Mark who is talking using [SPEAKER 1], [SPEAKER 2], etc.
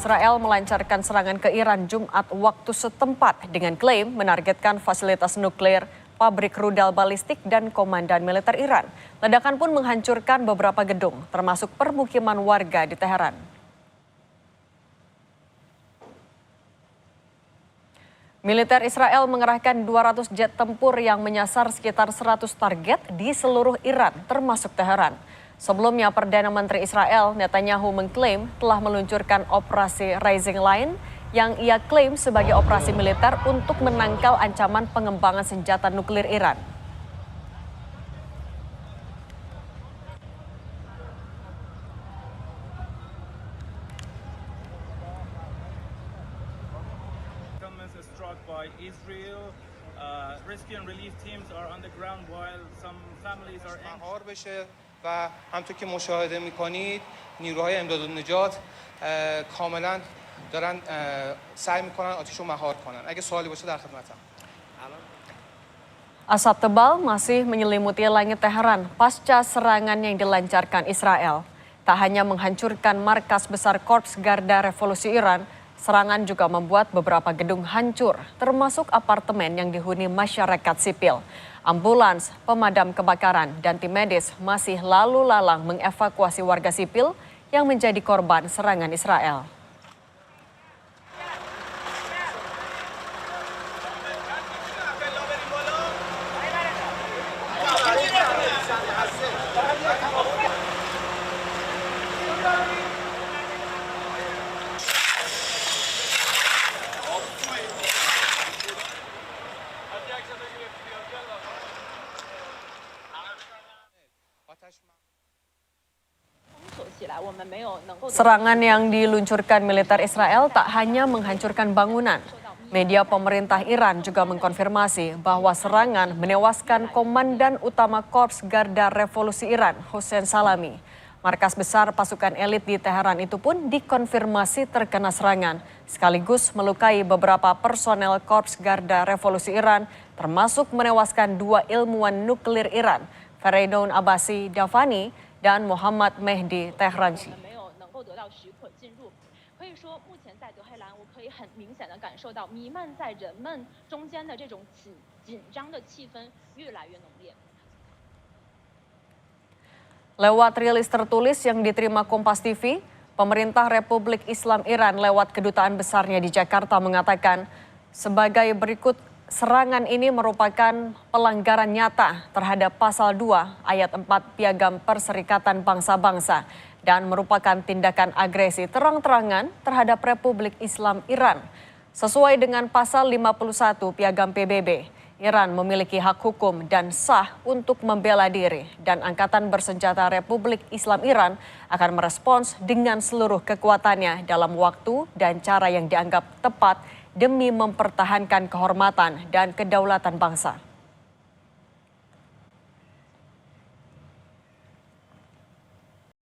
[SPEAKER 1] Israel melancarkan serangan ke Iran Jumat waktu setempat dengan klaim menargetkan fasilitas nuklir, pabrik rudal balistik, dan komandan militer Iran. Ledakan pun menghancurkan beberapa gedung, termasuk permukiman warga di Teheran. Militer Israel mengerahkan 200 jet tempur yang menyasar sekitar 100 target di seluruh Iran, termasuk Teheran. Sebelumnya, Perdana Menteri Israel Netanyahu mengklaim telah meluncurkan operasi Rising Lion yang ia klaim sebagai operasi militer untuk menangkal ancaman pengembangan senjata nuklir Iran.
[SPEAKER 2] Struck by Israel. Rescue and relief teams are on the ground while some families are
[SPEAKER 3] مهار بشه و همونطور که مشاهده می‌کنید نیروهای امداد و نجات کاملا دارن سعی می‌کنن آتش رو مهار کنن. اگه سوالی باشه در خدمتم.
[SPEAKER 1] Asap tebal masih menyelimuti langit Teheran pasca serangan yang dilancarkan Israel. Tak hanya menghancurkan markas besar Korps Garda Revolusi Iran, serangan juga membuat beberapa gedung hancur, termasuk apartemen yang dihuni masyarakat sipil. Ambulans, pemadam kebakaran, dan tim medis masih lalu lalang mengevakuasi warga sipil yang menjadi korban serangan Israel. Serangan yang diluncurkan militer Israel tak hanya menghancurkan bangunan. Media pemerintah Iran juga mengkonfirmasi bahwa serangan menewaskan Komandan Utama Korps Garda Revolusi Iran, Hossein Salami. Markas besar pasukan elit di Teheran itu pun dikonfirmasi terkena serangan, sekaligus melukai beberapa personel Korps Garda Revolusi Iran, termasuk menewaskan 2 ilmuwan nuklir Iran, Fereydun Abbasi Davani dan Muhammad Mehdi Tehranji.
[SPEAKER 4] 可以说，目前在德黑兰，我可以很明显的感受到弥漫在人们中间的这种紧张的气氛越来越浓烈。
[SPEAKER 1] Lewat rilis tertulis yang diterima Kompas TV, pemerintah Republik Islam Iran lewat kedutaan besarnya di Jakarta mengatakan sebagai berikut, serangan ini merupakan pelanggaran nyata terhadap pasal 2 ayat 4 Piagam Perserikatan Bangsa-Bangsa dan merupakan tindakan agresi terang-terangan terhadap Republik Islam Iran. Sesuai dengan pasal 51 Piagam PBB, Iran memiliki hak hukum dan sah untuk membela diri dan Angkatan Bersenjata Republik Islam Iran akan merespons dengan seluruh kekuatannya dalam waktu dan cara yang dianggap tepat demi mempertahankan kehormatan dan kedaulatan bangsa.